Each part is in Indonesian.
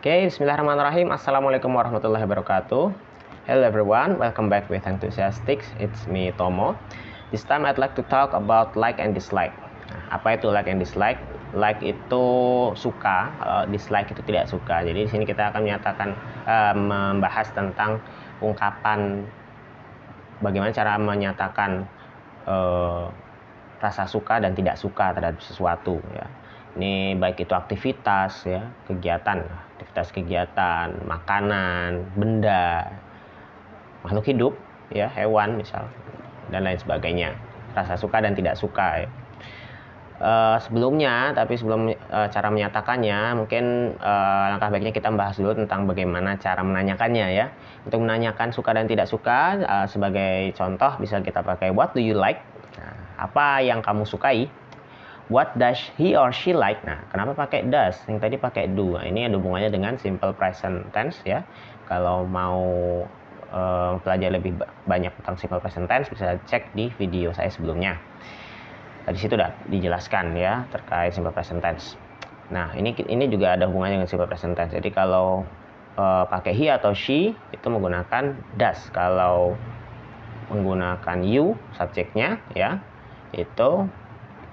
Okay, bismillahirrahmanirrahim. Assalamualaikum warahmatullahi wabarakatuh. Hello everyone, welcome back with Enthusiastics. It's me Tomo. This time I'd like to talk about like and dislike. Apa itu like and dislike? Like itu suka, dislike itu tidak suka. Jadi di sini kita akan membahas tentang ungkapan bagaimana cara menyatakan rasa suka dan tidak suka terhadap sesuatu ya. Ini baik itu aktivitas ya, kegiatan, makanan, benda, makhluk hidup ya, hewan misal dan lain sebagainya. Rasa suka dan tidak suka ya. Sebelum cara menyatakannya, mungkin langkah baiknya kita bahas dulu tentang bagaimana cara menanyakannya ya. Untuk menanyakan suka dan tidak suka, sebagai contoh bisa kita pakai what do you like? Nah, apa yang kamu sukai? What does he or she like? Nah, kenapa pakai does? Yang tadi pakai do. Nah, ini ada hubungannya dengan simple present tense ya. Kalau mau pelajari lebih banyak tentang simple present tense, bisa cek di video saya sebelumnya. Di situ udah dijelaskan ya terkait simple present tense. Nah, ini juga ada hubungannya dengan simple present tense. Jadi kalau pakai he atau she itu menggunakan does. Kalau menggunakan you subjeknya ya, itu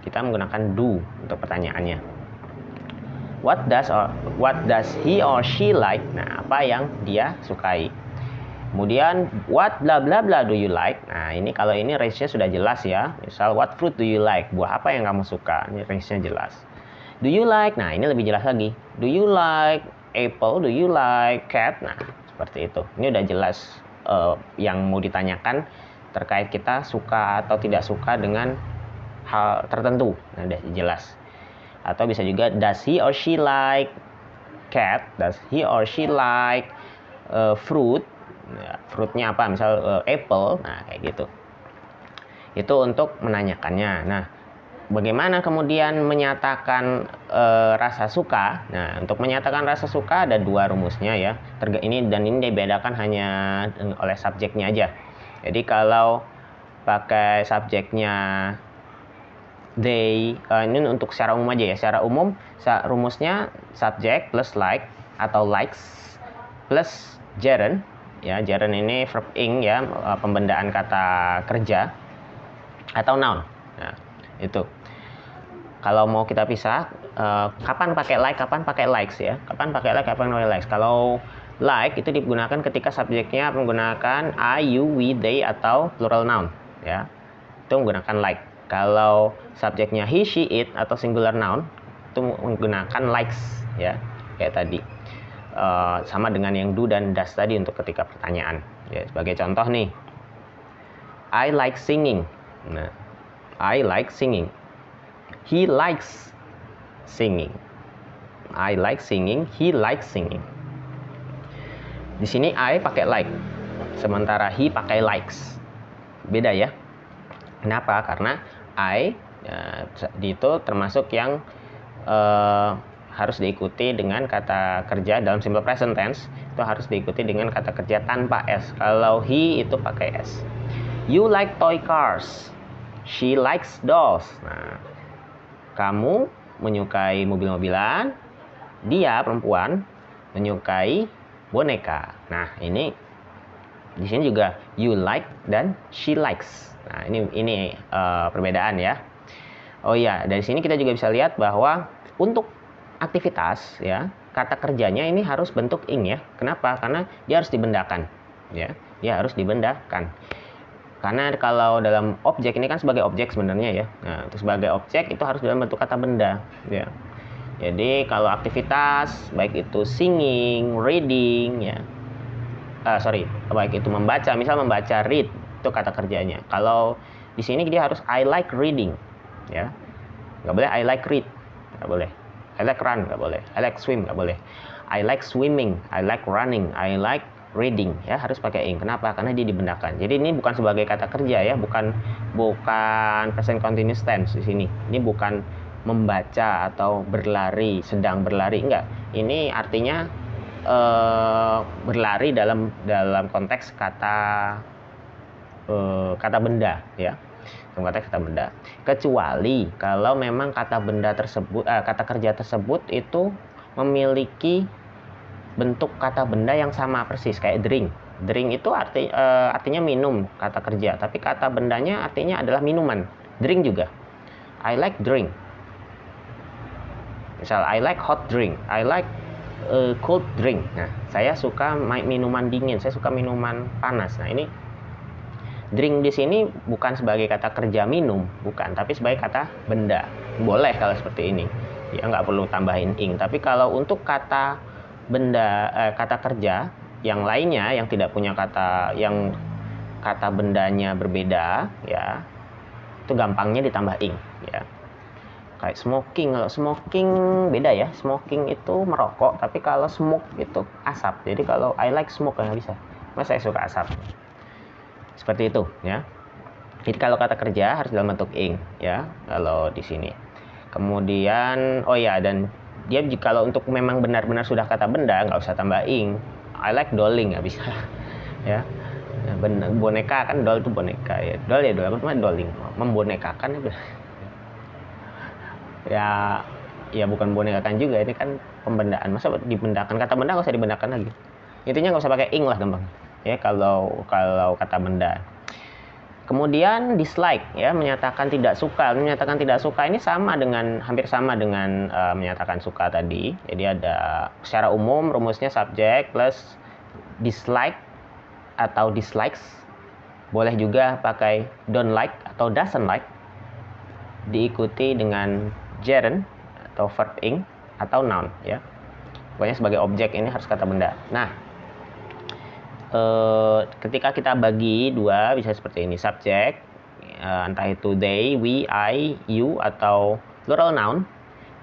kita menggunakan do untuk pertanyaannya. What does he or she like? Nah, apa yang dia sukai. Kemudian what bla bla bla do you like? Nah, ini kalau ini range-nya sudah jelas ya. Misal what fruit do you like? Buah apa yang kamu suka? Ini range-nya jelas. Do you like? Nah, ini lebih jelas lagi. Do you like apple? Do you like cat? Nah, seperti itu. Ini udah jelas yang mau ditanyakan terkait kita suka atau tidak suka dengan hal tertentu. Nah, udah jelas. Atau bisa juga does he or she like cat? Does he or she like fruit? Ya, fruitnya apa? Misal apple. Nah, kayak gitu. Itu untuk menanyakannya. Nah, bagaimana kemudian menyatakan rasa suka? Nah, untuk menyatakan rasa suka ada dua rumusnya ya. Ini dibedakan hanya oleh subjeknya aja. Jadi kalau pakai subjeknya they, ini untuk secara umum aja ya. Secara umum rumusnya subject plus like atau likes plus gerund ya. Gerund ini verb ing ya, pembendaan kata kerja atau noun. Nah, itu. Kalau mau kita pisah, kapan pakai like, kapan pakai likes ya. Kapan pakai like, kapan pakai likes. Kalau like itu digunakan ketika subjeknya menggunakan I, you, we, they atau plural noun ya. Itu menggunakan like. Kalau subjeknya he, she, it atau singular noun itu menggunakan likes ya, kayak tadi. Sama dengan yang do dan does tadi untuk ketika pertanyaan. Ya, sebagai contoh nih, I like singing. Nah, I like singing. He likes singing. I like singing. He likes singing. Di sini I pakai like, sementara he pakai likes. Beda ya. Kenapa? Karena I itu termasuk yang harus diikuti dengan kata kerja dalam simple present tense. Itu harus diikuti dengan kata kerja tanpa S. Kalau he itu pakai S. You like toy cars. She likes dolls. Nah, kamu menyukai mobil-mobilan. Dia perempuan menyukai boneka. Nah, ini di sini juga you like dan she likes. Nah, ini perbedaan ya. Oh iya, dari sini kita juga bisa lihat bahwa untuk aktivitas ya, kata kerjanya ini harus bentuk ing ya. Kenapa? Karena dia harus dibendakan ya. Dia harus dibendakan. Karena kalau dalam objek ini kan sebagai objek sebenarnya ya. Nah, untuk sebagai objek itu harus dalam bentuk kata benda ya. Jadi kalau aktivitas baik itu singing, reading ya. Baik itu membaca, misal membaca read itu kata kerjanya. Kalau di sini dia harus I like reading ya. Nggak boleh I like read, nggak boleh. I like run, nggak boleh. I like swim, nggak boleh. I like swimming, I like running, I like reading ya, harus pakai ing. Kenapa? Karena dia dibendakan. Jadi ini bukan sebagai kata kerja ya, bukan present continuous tense di sini. Ini bukan membaca atau berlari, sedang berlari, enggak. Ini artinya berlari dalam konteks kata benda ya. Dalam konteks kata benda. Kecuali kalau memang kata benda tersebut, kata kerja tersebut itu memiliki bentuk kata benda yang sama persis kayak drink. Drink itu artinya minum, kata kerja, tapi kata bendanya artinya adalah minuman. Drink juga. I like drink. Misal I like hot drink, I like cold drink. Nah, saya suka minuman dingin, saya suka minuman panas. Nah, ini drink di sini bukan sebagai kata kerja minum, bukan, tapi sebagai kata benda. Boleh kalau seperti ini. Ya nggak perlu tambahin ing. Tapi kalau untuk kata benda, kata kerja yang lainnya yang tidak punya kata yang kata bendanya berbeda, ya itu gampangnya ditambah ing, ya. Kayak smoking, kalau smoking beda ya, smoking itu merokok, tapi kalau smoke itu asap. Jadi kalau I like smoke nggak bisa, mas saya suka asap, seperti itu ya. Jadi kalau kata kerja harus dalam bentuk ing ya, kalau di sini. Kemudian oh ya, dan dia kalau untuk memang benar-benar sudah kata benda nggak usah tambah ing. I like dolling nggak bisa ya. Boneka kan, doll itu boneka ya, doll ya doll, apa namanya dolling, membonekakan ya bukan bonekakan juga, ini kan pembendaan. Masa dibendakan, kata benda nggak usah dibendakan lagi, intinya nggak usah pakai ing lah, gampang ya kalau kata benda. Kemudian dislike ya, menyatakan tidak suka. Menyatakan tidak suka ini hampir sama dengan menyatakan suka tadi. Jadi ada secara umum rumusnya subject plus dislike atau dislikes. Boleh juga pakai don't like atau doesn't like, diikuti dengan gerund atau verb ing atau noun ya. Pokoknya sebagai objek ini harus kata benda. Nah, ketika kita bagi dua bisa seperti ini, subjek entah itu they, we, I, you atau plural noun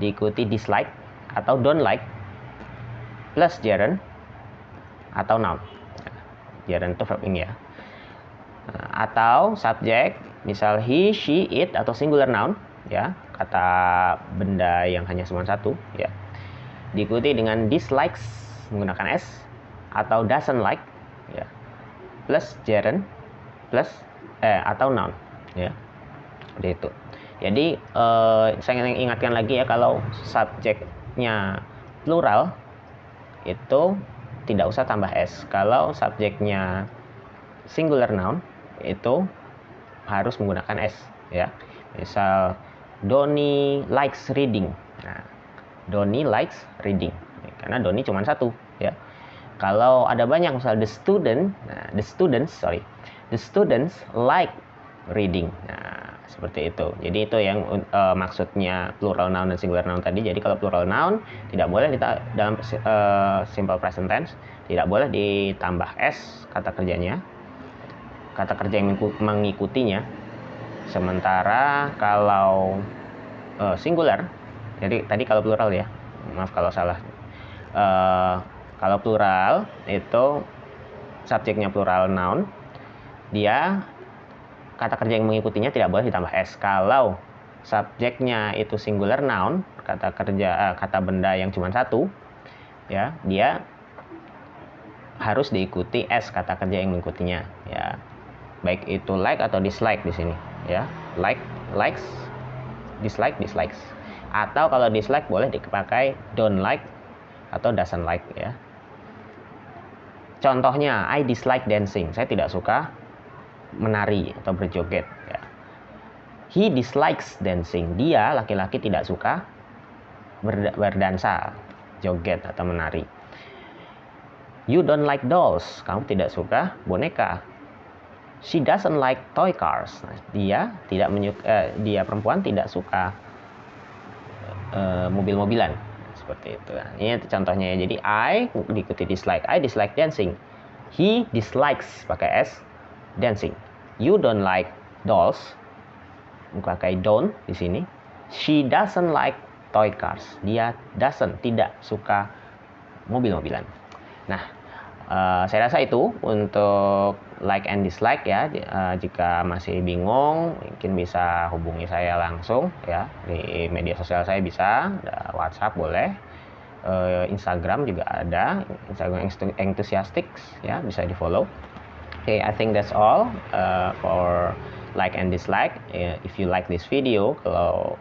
diikuti dislike atau don't like plus gerund atau noun. Gerund itu verb ing ya. Atau subjek misal he, she, it atau singular noun ya, kata benda yang hanya cuma satu ya, diikuti dengan dislikes menggunakan s atau doesn't like ya, plus gerund plus atau noun ya. Seperti itu. Jadi saya ingatkan lagi ya, kalau subjeknya plural itu tidak usah tambah s. Kalau subjeknya singular noun itu harus menggunakan s ya. Misal Doni likes reading. Nah, Doni likes reading karena Doni cuma satu ya. Kalau ada banyak, misal the students like reading. Nah, seperti itu. Jadi itu yang maksudnya plural noun dan singular noun tadi. Jadi kalau plural noun tidak boleh dalam simple present tense tidak boleh ditambah s kata kerjanya, kata kerja yang mengikutinya. Sementara kalau singular, jadi tadi kalau plural ya, maaf kalau salah. Kalau plural itu subjeknya plural noun, dia kata kerja yang mengikutinya tidak boleh ditambah s. Kalau subjeknya itu singular noun, kata benda yang cuma satu ya, dia harus diikuti s kata kerja yang mengikutinya ya. Baik itu like atau dislike di sini ya. Like, likes, dislike, dislikes. Atau kalau dislike boleh dipakai don't like atau doesn't like ya. Contohnya, I dislike dancing. Saya tidak suka menari atau berjoget ya. He dislikes dancing. Dia laki-laki tidak suka berdansa, joget atau menari. You don't like dolls. Kamu tidak suka boneka. She doesn't like toy cars. Nah, dia perempuan tidak suka mobil-mobilan. Seperti itu. Nah, ini contohnya ya. Jadi I diikuti dislike. I dislike dancing. He dislikes pakai s dancing. You don't like dolls. Pakai don't di sini. She doesn't like toy cars. Dia tidak suka mobil-mobilan. Nah, saya rasa itu untuk like and dislike ya. Jika masih bingung, mungkin bisa hubungi saya langsung ya, di media sosial saya bisa, WhatsApp boleh, Instagram juga ada, Instagram Enthusiastics ya, bisa di follow. Okay, I think that's all for like and dislike. If you like this video, kalau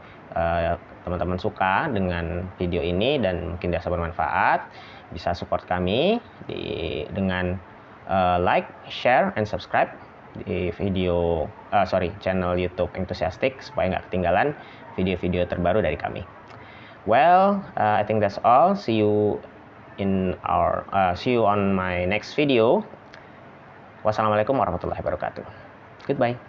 teman-teman suka dengan video ini dan mungkin dirasa bermanfaat, bisa support kami dengan like, share, and subscribe di channel YouTube Enthusiastic supaya nggak ketinggalan video-video terbaru dari kami. Well, I think that's all. See you on my next video. Wassalamualaikum warahmatullahi wabarakatuh. Goodbye.